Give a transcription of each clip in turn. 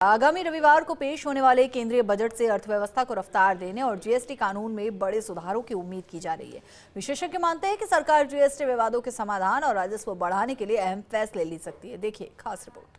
आगामी रविवार को पेश होने वाले केंद्रीय बजट से अर्थव्यवस्था को रफ्तार देने और जीएसटी कानून में बड़े सुधारों की उम्मीद की जा रही है। विशेषज्ञ मानते हैं कि सरकार जीएसटी विवादों के समाधान और राजस्व बढ़ाने के लिए अहम फैसले ले सकती है। देखिए खास रिपोर्ट।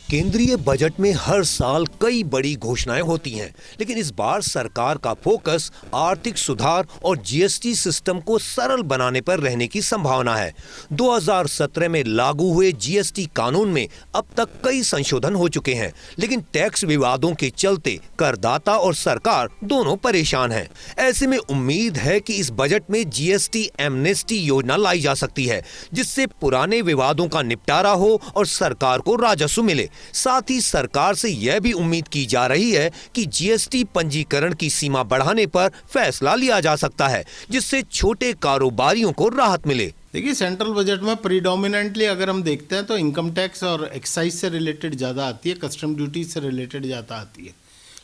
केंद्रीय बजट में हर साल कई बड़ी घोषणाएं होती हैं, लेकिन इस बार सरकार का फोकस आर्थिक सुधार और जीएसटी सिस्टम को सरल बनाने पर रहने की संभावना है। 2017 में लागू हुए जीएसटी कानून में अब तक कई संशोधन हो चुके हैं, लेकिन टैक्स विवादों के चलते करदाता और सरकार दोनों परेशान हैं। ऐसे में उम्मीद है कि इस बजट में जीएसटी एमनेस्टी योजना लाई जा सकती है, जिससे पुराने विवादों का निपटारा हो और सरकार को राजस्व मिले। साथ ही सरकार से यह भी उम्मीद की जा रही है कि जीएसटी पंजीकरण की सीमा बढ़ाने पर फैसला लिया जा सकता है, जिससे छोटे कारोबारियों को राहत मिले। देखिए, सेंट्रल बजट में प्रीडोमिनेंटली अगर हम देखते हैं तो इनकम टैक्स और एक्साइज से रिलेटेड ज़्यादा आती है, कस्टम ड्यूटी से रिलेटेड ज़्यादा आती है।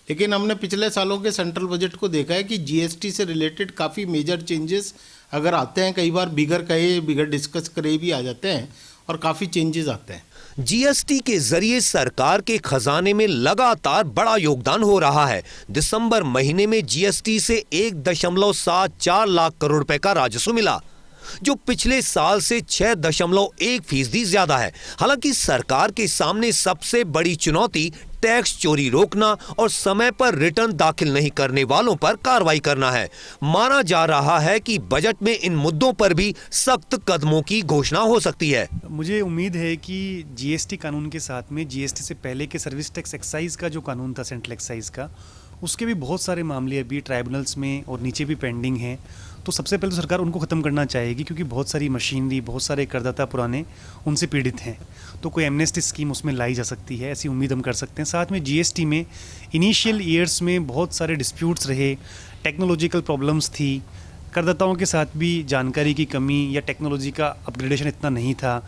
लेकिन हमने पिछले सालों के सेंट्रल बजट को देखा है कि जीएसटी से रिलेटेड काफ़ी मेजर चेंजेस अगर आते हैं, कई बार बिगर डिस्कस करे भी आ जाते हैं और काफ़ी चेंजेस आते हैं। जीएसटी के जरिए सरकार के खजाने में लगातार बड़ा योगदान हो रहा है। दिसंबर महीने में जीएसटी से 1.74 लाख करोड़ रुपए का राजस्व मिला, जो पिछले साल से 6.1% ज्यादा है। हालांकि सरकार के सामने सबसे बड़ी चुनौती टैक्स चोरी रोकना और समय पर रिटर्न दाखिल नहीं करने वालों पर कार्रवाई करना है। माना जा रहा है कि बजट में इन मुद्दों पर भी सख्त कदमों की घोषणा हो सकती है। मुझे उम्मीद है कि जीएसटी कानून के साथ में जीएसटी से पहले के सर्विस टैक्स एक्साइज का जो कानून था, सेंट्रल एक्साइज का, उसके भी बहुत सारे मामले अभी ट्राइब्यूनल्स में और नीचे भी पेंडिंग हैं। तो सबसे पहले तो सरकार उनको ख़त्म करना चाहेगी, क्योंकि बहुत सारी मशीनरी, बहुत सारे करदाता पुराने उनसे पीड़ित हैं। तो कोई एमनेस्टी स्कीम उसमें लाई जा सकती है, ऐसी उम्मीद हम कर सकते हैं। साथ में जीएसटी में इनिशियल ईयर्स में बहुत सारे डिस्प्यूट्स रहे, टेक्नोलॉजिकल प्रॉब्लम्स थी, करदाताओं के साथ भी जानकारी की कमी या टेक्नोलॉजी का अपग्रेडेशन इतना नहीं था,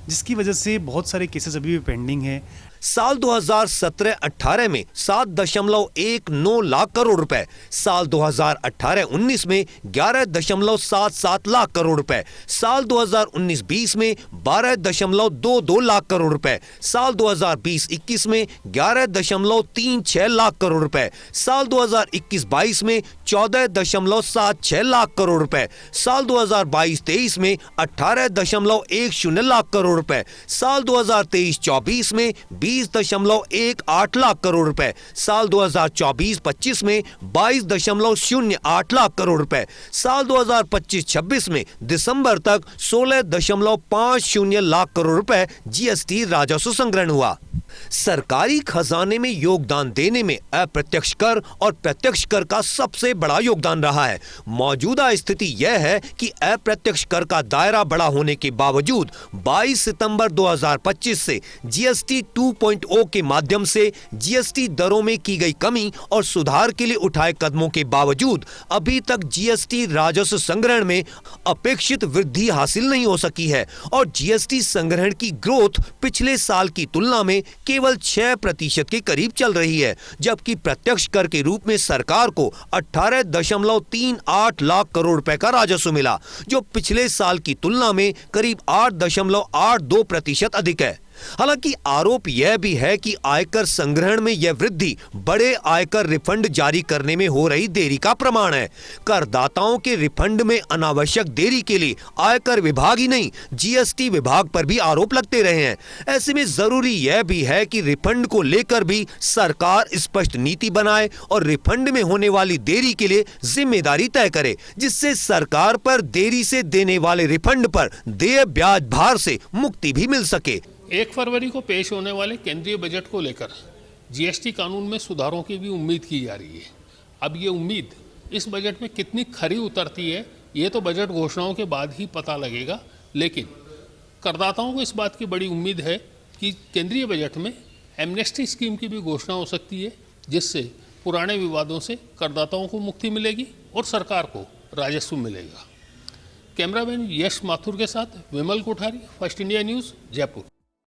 जिसकी वजह से बहुत सारे केसेस अभी भी पेंडिंग है। साल 2017-18 में 7.19 लाख करोड़ रुपए, साल 2018-19 में 11.77 लाख करोड़ रुपए, साल 2019-20 में 12.22 लाख करोड़ रुपए, साल 2020-21 में 11.36 लाख करोड़ रुपए, साल 2021-22 में 14.76 लाख करोड़ रुपए, साल 2022-23 में 18.10 लाख करोड़ रुपए, साल 2023-24 में 20.18 लाख करोड़ रुपए, साल 2024-25 में 22.08 लाख करोड़ रुपए, साल 2025-26 में दिसंबर तक 16.50 लाख करोड़ रुपए जीएसटी राजस्व संग्रहण हुआ। सरकारी खजाने में योगदान देने में अप्रत्यक्ष कर और प्रत्यक्ष कर का सबसे बड़ा योगदान रहा है। मौजूदा स्थिति यह है कि अप्रत्यक्ष कर का दायरा बड़ा होने के बावजूद 22 सितंबर 2025 से जीएसटी 2.0 के माध्यम से जीएसटी दरों में की गई कमी और सुधार के लिए उठाए कदमों के बावजूद अभी तक जीएसटी राजस्व संग्रहण में अपेक्षित वृद्धि हासिल नहीं हो सकी है और जीएसटी संग्रहण की ग्रोथ पिछले साल की तुलना में केवल 6% के करीब चल रही है, जबकि प्रत्यक्ष कर के रूप में सरकार को 18.38 लाख करोड़ रुपए का राजस्व मिला, जो पिछले साल की तुलना में करीब 8.82% अधिक है। हालांकि आरोप यह भी है कि आयकर संग्रहण में यह वृद्धि बड़े आयकर रिफंड जारी करने में हो रही देरी का प्रमाण है। करदाताओं के रिफंड में अनावश्यक देरी के लिए आयकर विभाग ही नहीं, जीएसटी विभाग पर भी आरोप लगते रहे हैं। ऐसे में जरूरी यह भी है कि रिफंड को लेकर भी सरकार स्पष्ट नीति बनाए और रिफंड में होने वाली देरी के लिए जिम्मेदारी तय करे, जिससे सरकार पर देरी से देने वाले रिफंड पर देय ब्याज भार से मुक्ति भी मिल सके। 1 फरवरी को पेश होने वाले केंद्रीय बजट को लेकर जीएसटी कानून में सुधारों की भी उम्मीद की जा रही है। अब ये उम्मीद इस बजट में कितनी खरी उतरती है, ये तो बजट घोषणाओं के बाद ही पता लगेगा। लेकिन करदाताओं को इस बात की बड़ी उम्मीद है कि केंद्रीय बजट में एमनेस्टी स्कीम की भी घोषणा हो सकती है, जिससे पुराने विवादों से करदाताओं को मुक्ति मिलेगी और सरकार को राजस्व मिलेगा। कैमरामैन यश माथुर के साथ विमल कोठारी, फर्स्ट इंडिया न्यूज़, जयपुर।